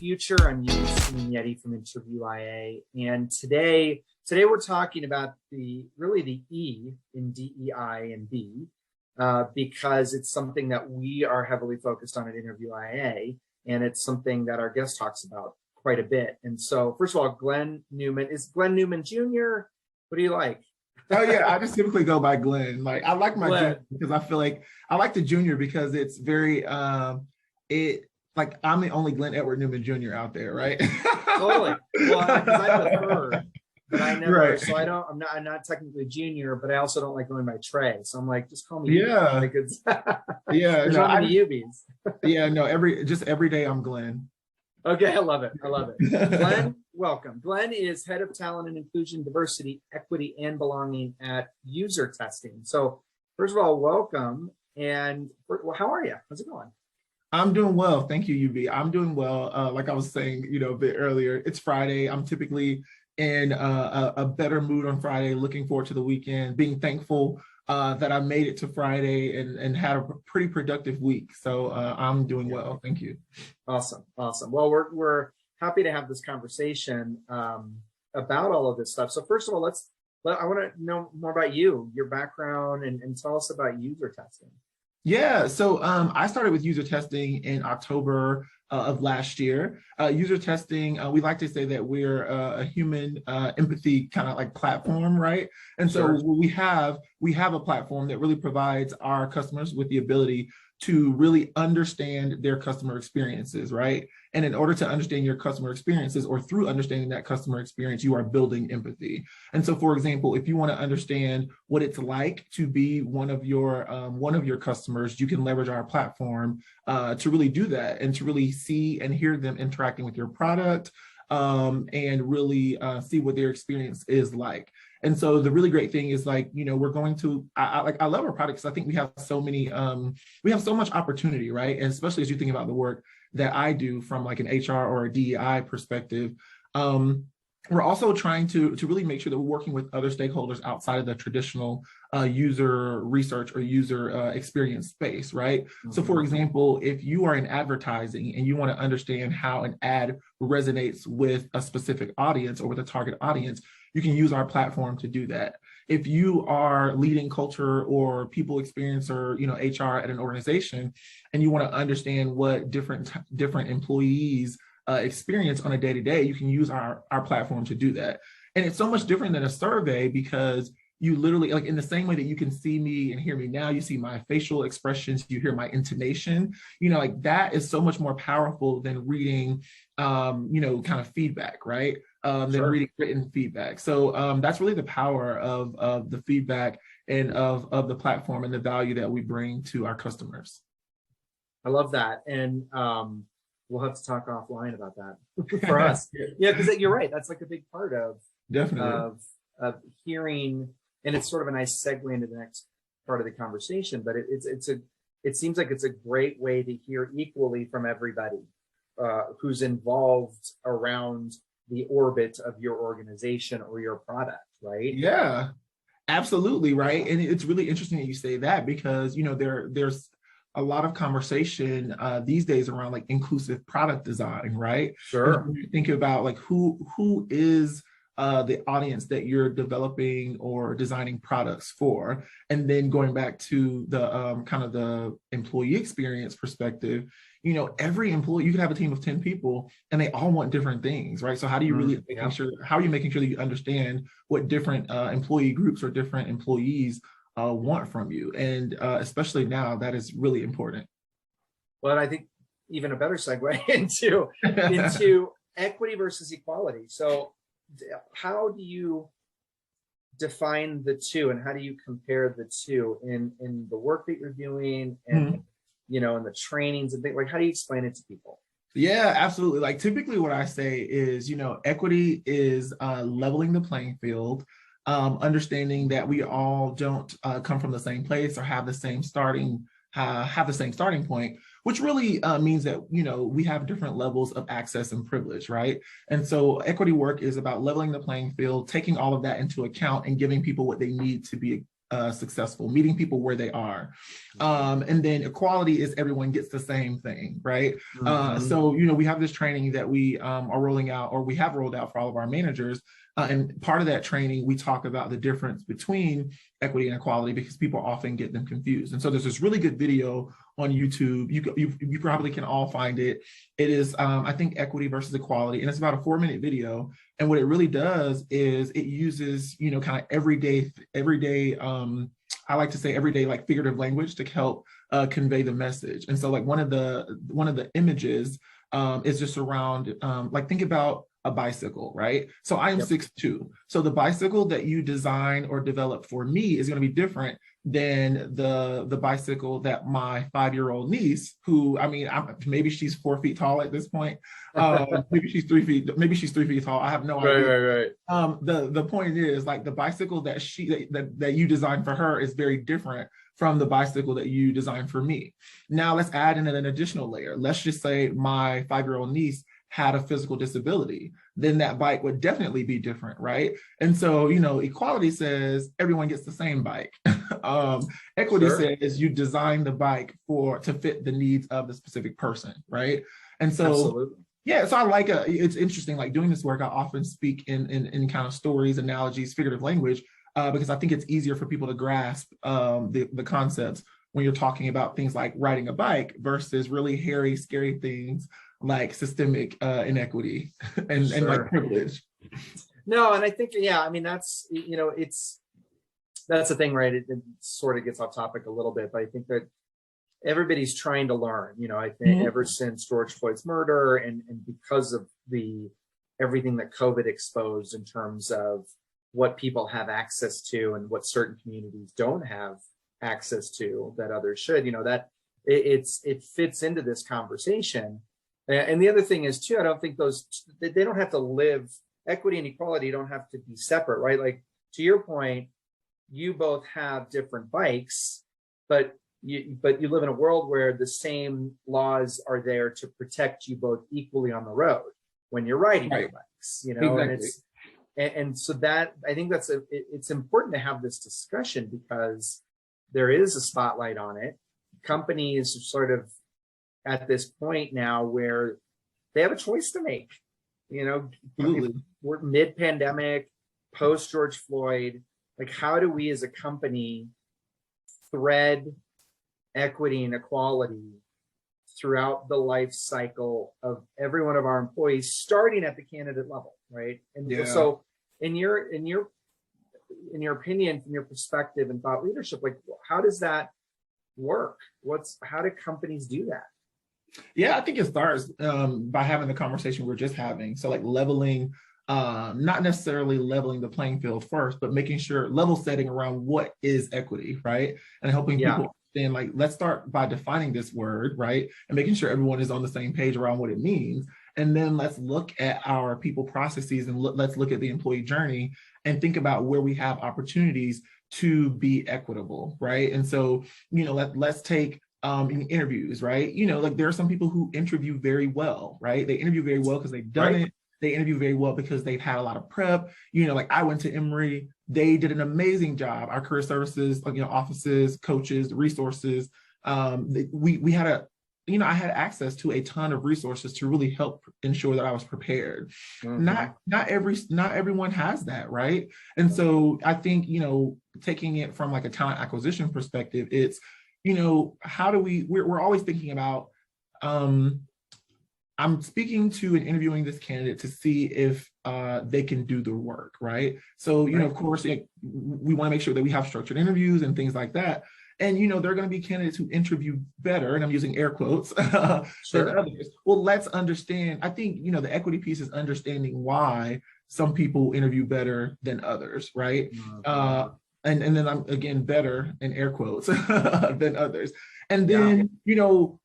future. I'm Yeti from Interview IA, and today we're talking about the E in DEI and B, because it's something that we are heavily focused on at Interview IA, and it's something that our guest talks about quite a bit. And so, first of all, Glenn Newman. Is Glenn Newman Jr.? What do you like? Oh yeah, I just typically go by Glenn. Like I like my Glenn. junior because I feel like I like the junior because it's very like I'm the only Glenn Edward Newman Jr. out there, right? Totally. Well, because I'm the third, but I never. Right. So I don't. I'm not technically junior, but I also don't like going by Trey. So I'm like, just call me. Yeah. Like it's, Yeah. There's No, not many Ubies. yeah. No. Every day I'm Glenn. Okay, I love it. Glenn, welcome. Glenn is head of talent and inclusion, diversity, equity, and belonging at UserTesting. So, first of all, welcome. And how are you? How's it going? I'm doing well. Thank you, UB. I'm doing well. Like I was saying, a bit earlier, it's Friday. I'm typically in a better mood on Friday, looking forward to the weekend, being thankful that I made it to Friday and had a pretty productive week. So I'm doing well. Thank you. Awesome. Well, we're happy to have this conversation about all of this stuff. So first of all, I want to know more about you, your background, and tell us about UserTesting. Yeah, so I started with UserTesting in October of last year. UserTesting, we like to say that we're a human empathy kind of like platform, right? And so Sure. we have a platform that really provides our customers with the ability to really understand their customer experiences, right? And in order to understand your customer experiences, or through understanding that customer experience, you are building empathy. And so, for example, if you want to understand what it's like to be one of your customers, you can leverage our platform to really do that and to really see and hear them interacting with your product, and really see what their experience is like. And so the really great thing is we're going to, I love our products. I think we have so much opportunity, right? And especially as you think about the work that I do from like an HR or a DEI perspective, we're also trying to really make sure that we're working with other stakeholders outside of the traditional user research or user experience space, right? Mm-hmm. So for example, if you are in advertising and you want to understand how an ad resonates with a specific audience or with a target audience, you can use our platform to do that. If you are leading culture or people experience or HR at an organization, and you want to understand what different employees experience on a day-to-day, you can use our platform to do that. And it's so much different than a survey because you literally, like in the same way that you can see me and hear me now, you see my facial expressions, you hear my intonation, like that is so much more powerful than reading, kind of feedback, right? Than Sure. Reading written feedback. So that's really the power of the feedback and of the platform and the value that we bring to our customers. I love that. And we'll have to talk offline about that for us. Yeah, because you're right. That's like a big part of Definitely of hearing, and it's sort of a nice segue into the next part of the conversation. But it seems like it's a great way to hear equally from everybody who's involved around the orbit of your organization or your product, right? Yeah, absolutely, right. And it's really interesting that you say that because there's a lot of conversation these days around like inclusive product design, right? Sure. When you think about like who is the audience that you're developing or designing products for, and then going back to the kind of the employee experience perspective, every employee, you could have a team of 10 people and they all want different things, right? So how do you really how are you making sure that you understand what different employee groups or different employees want from you? And especially now, that is really important. Well, I think even a better segue into equity versus equality. So how do you define the two, and how do you compare the two in the work that you're doing and in the trainings and things? Like, how do you explain it to people? Yeah, absolutely. Like typically what I say is, equity is leveling the playing field, understanding that we all don't come from the same place or have the same starting point, which really means that, we have different levels of access and privilege, right? And so equity work is about leveling the playing field, taking all of that into account and giving people what they need to be successful, meeting people where they are. And then equality is everyone gets the same thing, right? So, we have this training that we are rolling out, or we have rolled out for all of our managers. And part of that training, we talk about the difference between equity and equality, because people often get them confused. And so there's this really good video on YouTube. You probably can all find it. It is, I think, equity versus equality. And it's about a 4-minute video. And what it really does is it uses, kind of everyday, I like to say everyday, like figurative language to help convey the message. And so like one of the images is just around, like, think about a bicycle, right? So I am 6'2". So the bicycle that you design or develop for me is going to be different than the bicycle that my 5-year-old niece, who, maybe she's 4 feet tall at this point. Maybe she's 3 feet. Maybe she's 3 feet tall. I have no idea. Right. The point is, like, the bicycle that you designed for her is very different from the bicycle that you designed for me. Now let's add in an additional layer. Let's just say my 5-year-old niece had a physical disability, then that bike would definitely be different, right? And so, equality says everyone gets the same bike. Equity says you design the bike to fit the needs of the specific person, right? And so, absolutely. Yeah, so I like it's interesting, like doing this work, I often speak in kind of stories, analogies, figurative language, because I think it's easier for people to grasp the concepts when you're talking about things like riding a bike versus really hairy, scary things like systemic inequity and like privilege. No, and I think, that's, that's the thing, right? It sort of gets off topic a little bit, but I think that everybody's trying to learn, I think ever since George Floyd's murder and because of everything that COVID exposed in terms of what people have access to and what certain communities don't have access to that others should, that it fits into this conversation. And the other thing is too, I don't think they don't have to live, equity and equality don't have to be separate, right? Like, to your point, you both have different bikes, but you live in a world where the same laws are there to protect you both equally on the road when you're riding your bikes, exactly. And so that, I think it's important to have this discussion because there is a spotlight on it. Companies are sort of at this point now where they have a choice to make. We're mid-pandemic, post George Floyd. Like, how do we as a company thread equity and equality throughout the life cycle of every one of our employees, starting at the candidate level, right? And so, in your opinion, from your perspective and thought leadership, like, how does that work? How do companies do that? Yeah, I think it starts by having the conversation we're just having. So like leveling, not necessarily leveling the playing field first, but making sure level setting around what is equity, right? And helping people understand, like, let's start by defining this word, right? And making sure everyone is on the same page around what it means. And then let's look at our people processes and let's look at the employee journey and think about where we have opportunities to be equitable, right? And so, let's take in interviews, right? Like, there are some people who interview very well, right? They interview very well because they've done it. They interview very well because they've had a lot of prep. Like, I went to Emory, they did an amazing job. Our career services, offices, coaches, resources. We had I had access to a ton of resources to really help ensure that I was prepared. Not everyone has that, right? And so I think, taking it from like a talent acquisition perspective, it's, how do we're always thinking about, I'm speaking to and interviewing this candidate to see if they can do the work, right? So, of course, we want to make sure that we have structured interviews and things like that. And, there are going to be candidates who interview better, and I'm using air quotes, than others. Well, let's understand. I think, the equity piece is understanding why some people interview better than others, right? And then I'm, again, better in air quotes than others. And then,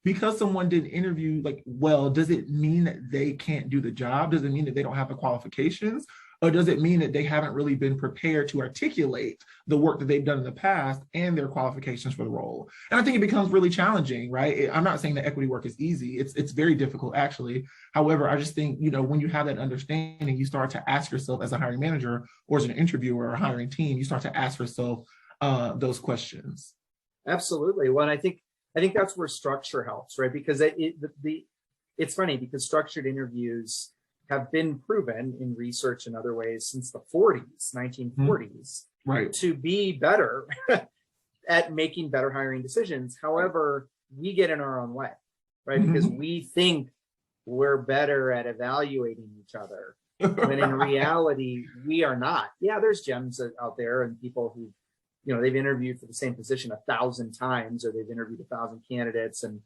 because someone did interview well, does it mean that they can't do the job? Does it mean that they don't have the qualifications? Or does it mean that they haven't really been prepared to articulate the work that they've done in the past and their qualifications for the role? And I think it becomes really challenging, right? I'm not saying that equity work is easy. It's very difficult, actually. However, I just think, when you have that understanding, you start to ask yourself as a hiring manager or as an interviewer or a hiring team, you start to ask yourself, those questions. Absolutely. Well, and I think that's where structure helps, right? Because it's funny because structured interviews have been proven in research and other ways since the 1940s, right, to be better at making better hiring decisions. However, we get in our own way, right? Because we think we're better at evaluating each other, when in reality, we are not. Yeah, there's gems out there and people who, you know, they've interviewed for the same position 1,000 times, or they've interviewed 1,000 candidates, and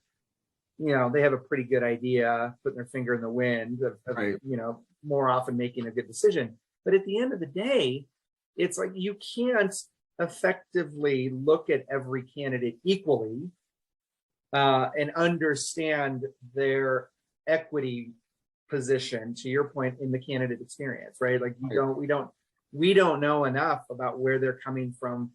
you know, they have a pretty good idea, putting their finger in the wind of right, you know, more often making a good decision. But at the end of the day, it's like you can't effectively look at every candidate equally and understand their equity position, to your point, in the candidate experience, right? Like we don't know enough about where they're coming from.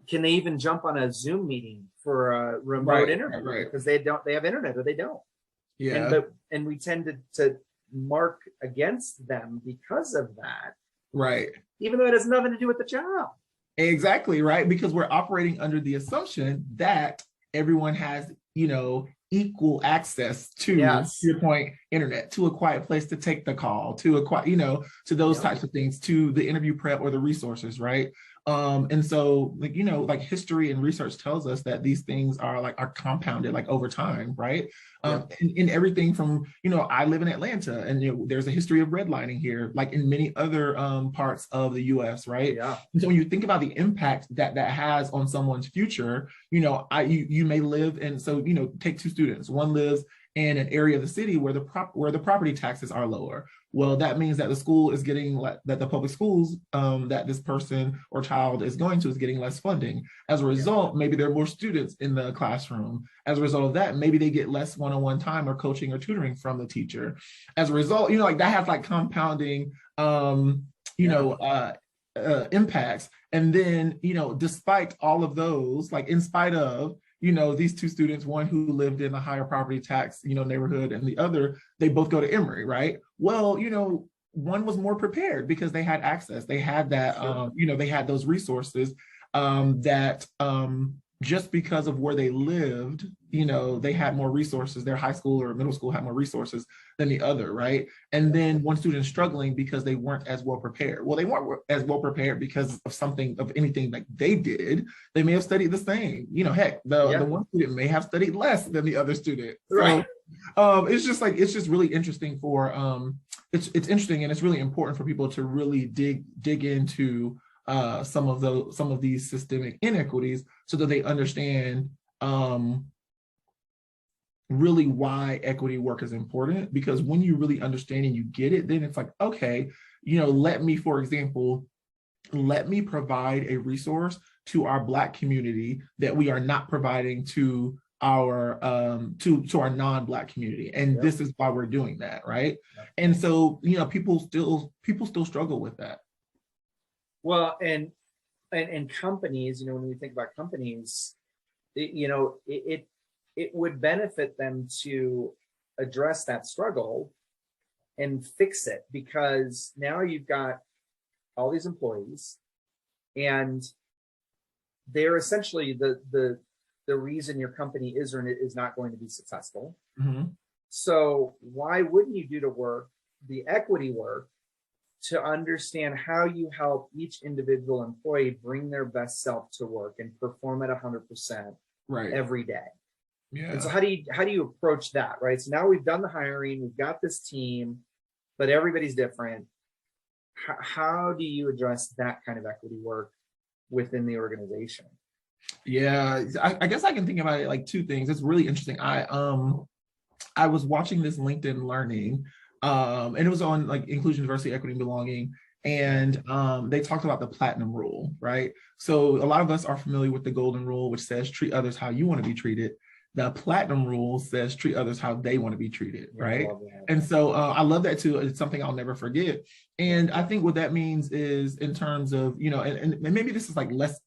Can they even jump on a Zoom meeting for a remote interview? Because they have internet or they don't. Yeah. And we tend to mark against them because of that. Right. Even though it has nothing to do with the job. Exactly, right? Because we're operating under the assumption that everyone has, you know, equal access to, to your point, internet, to a quiet place to take the call, to a quiet, you know, to those types of things, to the interview prep or the resources, right? And so, like, you know, like history and research tells us that these things are compounded like over time, right? In everything from, you know, I live in Atlanta, and you know, there's a history of redlining here, like in many other parts of the US, right? Yeah. And so when you think about the impact that has on someone's future, you know, you may live, and so, you know, take two students. One lives in an area of the city where the property taxes are lower. Well, that means that the school is getting that the public schools that this person or child is going to is getting less funding. As a result, maybe there are more students in the classroom. As a result of that, maybe they get less one-on-one time or coaching or tutoring from the teacher. As a result, you know, like that has like compounding, impacts. And then, you know, despite all of those, like in spite of, you know, these two students, one who lived in a higher property tax, you know, neighborhood, and the other, they both go to Emory, right? Well, you know, one was more prepared because they had access. They had that, you know, they had those resources that just because of where they lived, you know, they had more resources. Their high school or middle school had more resources than the other, right? And then one student struggling because they weren't as well prepared. Well, they weren't as well prepared because of anything like they did. They may have studied the same. You know, heck, the one student may have studied less than the other student. Right. So it's just really interesting for it's interesting, and it's really important for people to really dig into some of these systemic inequities so that they understand really why equity work is important. Because when you really understand and you get it, then it's like, okay, you know, let me provide a resource to our Black community that we are not providing to our to our non-Black community, and this is why we're doing that, right? And so, you know, people still struggle with that. Well, and companies, you know, when we think about companies, it would benefit them to address that struggle and fix it, because now you've got all these employees, and they're essentially the reason your company is or is not going to be successful. So why wouldn't you do the equity work, to understand how you help each individual employee bring their best self to work and perform at 100% every day? And so how do you approach that, right? So now we've done the hiring, we've got this team, but everybody's different. How do you address that kind of equity work within the organization? Yeah, I guess I can think about it like two things. It's really interesting. I was watching this LinkedIn Learning, and it was on like inclusion, diversity, equity, and belonging. And they talked about the platinum rule, right? So a lot of us are familiar with the golden rule, which says treat others how you want to be treated. The platinum rule says treat others how they want to be treated, right? And so I love that too. It's something I'll never forget. And I think what that means is, in terms of, you know, and maybe this is like less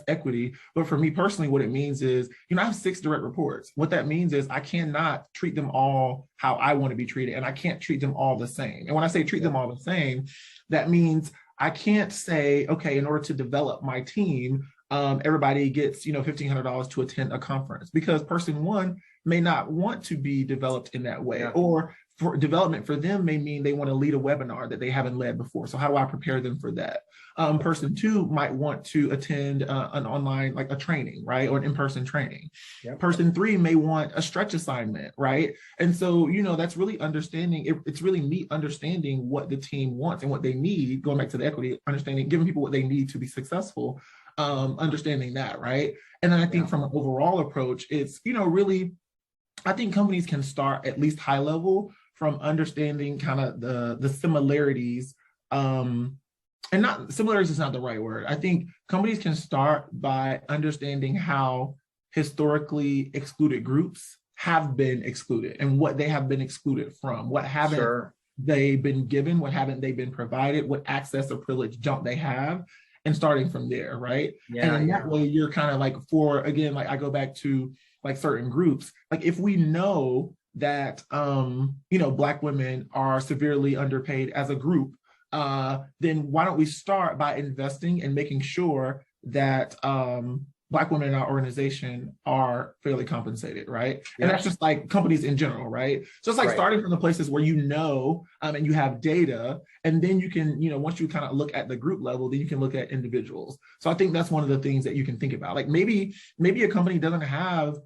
equity, but for me personally, what it means is, you know, I have 6 direct reports. What that means is I cannot treat them all how I want to be treated, and I can't treat them all the same. And when I say treat them all the same, that means I can't say, okay, in order to develop my team, everybody gets, $1,500 to attend a conference, because person one may not want to be developed in that way, or for development for them may mean they want to lead a webinar that they haven't led before. So how do I prepare them for that? Person two might want to attend an online, like a training, right? Or an in-person training. Person three may want a stretch assignment, right? And so, that's really understanding, it's really me understanding what the team wants and what they need, going back to the equity, understanding, giving people what they need to be successful, understanding that, right? And then I think from an overall approach, it's, really, I think companies can start at least high level from understanding kind of the similarities, and not similarities is not the right word. I think companies can start by understanding how historically excluded groups have been excluded and what they have been excluded from, what haven't they been given, what haven't they been provided, what access or privilege don't they have, and starting from there, right? And in that way, you're kind of like, again, like I go back to like certain groups, like if we know that, Black women are severely underpaid as a group, then why don't we start by investing and making sure that Black women in our organization are fairly compensated, right? And that's just like companies in general, right? So it's like starting from the places where and you have data, and then you can, once you kind of look at the group level, then you can look at individuals. So I think that's one of the things that you can think about. Like maybe a company doesn't have,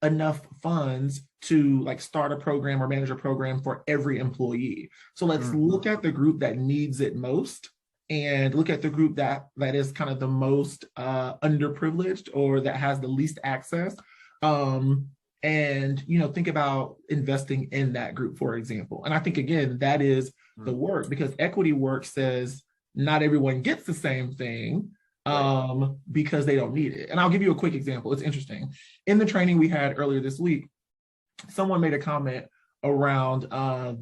enough funds to like start a program or manage a program for every employee. So let's look at the group that needs it most, and look at the group that is kind of the most underprivileged, or that has the least access, and think about investing in that group, for example. And I think, again, that is the work, because equity work says not everyone gets the same thing, because they don't need it. And I'll give you a quick example. It's interesting. In the training we had earlier this week, someone made a comment around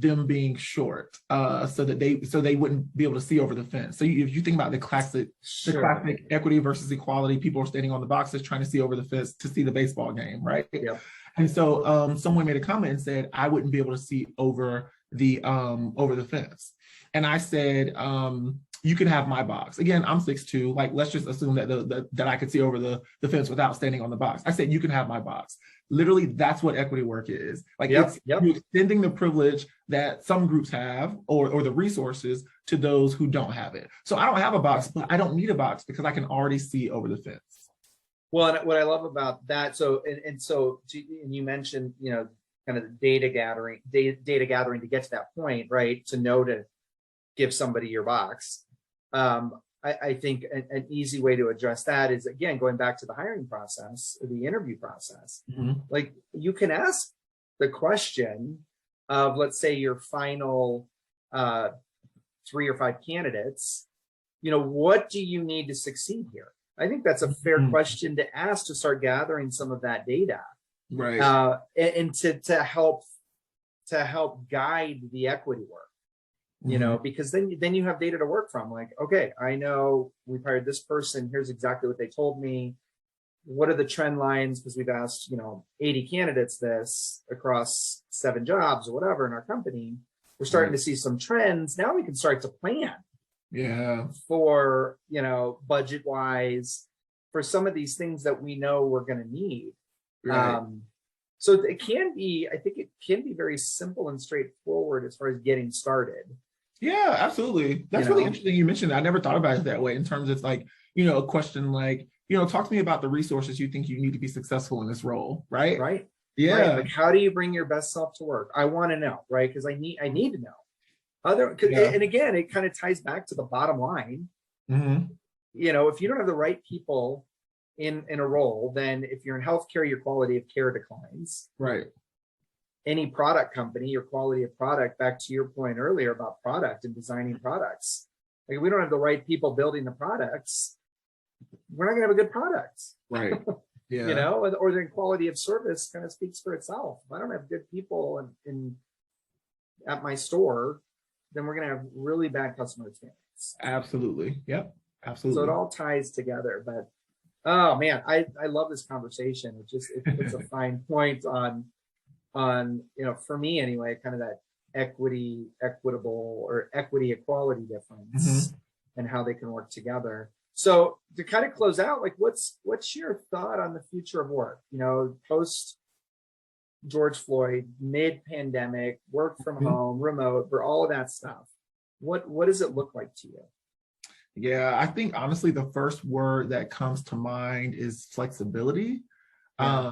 them being short, so they wouldn't be able to see over the fence. So if you think about the classic equity versus equality, people are standing on the boxes trying to see over the fence to see the baseball game, right? And so someone made a comment and said, I wouldn't be able to see over the fence. And I said, you can have my box. Again, I'm 6'2". Like, let's just assume that I could see over the fence without standing on the box. I said, you can have my box. Literally, that's what equity work is. Like, it's you extending the privilege that some groups have, or the resources, to those who don't have it. So I don't have a box, but I don't need a box because I can already see over the fence. Well, and what I love about that, so you mentioned, kind of data gathering to get to that point, right? To know to give somebody your box. I think an easy way to address that is, again, going back to the hiring process, or the interview process. Like, you can ask the question of, let's say, your final 3 or 5 candidates, what do you need to succeed here? I think that's a fair question to ask, to start gathering some of that data, right? And to help guide the equity work. Because then you have data to work from. Like, okay, I know we've hired this person. Here's exactly what they told me. What are the trend lines? Because we've asked, 80 candidates this across 7 jobs or whatever in our company. We're starting to see some trends. Now we can start to plan. For, budget wise, for some of these things that we know we're going to need. So I think it can be very simple and straightforward as far as getting started. Yeah, absolutely. That's really interesting you mentioned that. I never thought about it that way, in terms of like, a question like, talk to me about the resources you think you need to be successful in this role, right? Right. Yeah. Right. Like, how do you bring your best self to work? I want to know, right? Because I need to know. And again, it kind of ties back to the bottom line. If you don't have the right people in a role, then if you're in healthcare, your quality of care declines. Right. Any product company, your quality of product, back to your point earlier about product and designing products. Like, if we don't have the right people building the products, we're not going to have a good product. Right. Yeah. Or the quality of service kind of speaks for itself. If I don't have good people at my store, then we're going to have really bad customer experience. Absolutely. Yep. Absolutely. So it all ties together. But, oh man, I love this conversation. It's a fine point on, for me anyway, kind of that equity equality difference and how they can work together. So to kind of close out, like what's your thought on the future of work? You know, post George Floyd, mid-pandemic, work from home, remote, for all of that stuff. What does it look like to you? Yeah, I think honestly, the first word that comes to mind is flexibility. Yeah.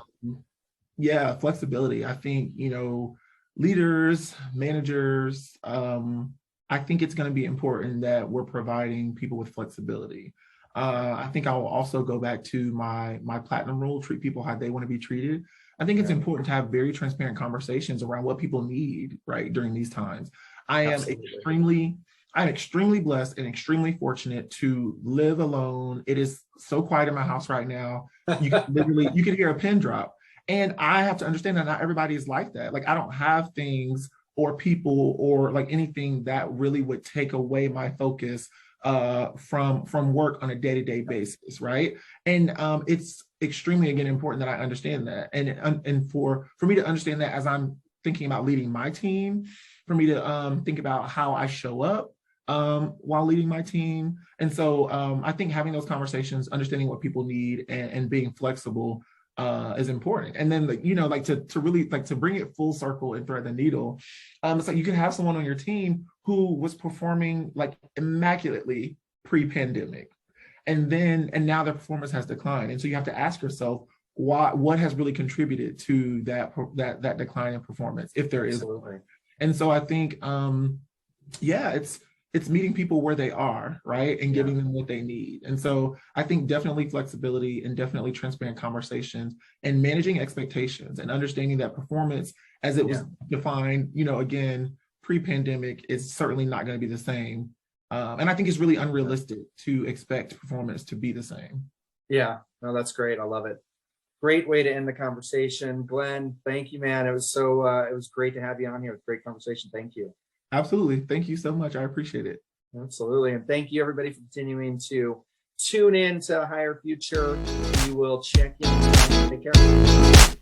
Yeah, flexibility. I think, you know, leaders, managers, I think it's going to be important that we're providing people with flexibility. I think I will also go back to my platinum rule: treat people how they want to be treated. I think it's important to have very transparent conversations around what people need, right, during these times. I'm extremely blessed and extremely fortunate to live alone. It is so quiet in my house right now. You can hear a pin drop. And I have to understand that not everybody is like that. Like, I don't have things or people or like anything that really would take away my focus from work on a day-to-day basis, right? And it's extremely, again, important that I understand that. And for me to understand that as I'm thinking about leading my team, for me to think about how I show up while leading my team. And so I think having those conversations, understanding what people need, and being flexible is important. And then, like, you know, like to really like to bring it full circle and thread the needle. It's like you can have someone on your team who was performing like immaculately pre-pandemic, and now their performance has declined. And so you have to ask yourself, what has really contributed to that decline in performance, if there is. Absolutely. And so I think, it's meeting people where they are, right? And giving them what they need. And so I think definitely flexibility and definitely transparent conversations and managing expectations and understanding that performance as it was defined, you know, again, pre-pandemic is certainly not going to be the same. And I think it's really unrealistic to expect performance to be the same. Yeah, no, that's great. I love it. Great way to end the conversation. Glenn, thank you, man. It was it was great to have you on here. It was a great conversation. Thank you. Absolutely. Thank you so much. I appreciate it. Absolutely. And thank you, everybody, for continuing to tune in to Higher Future. We will check in. Take care.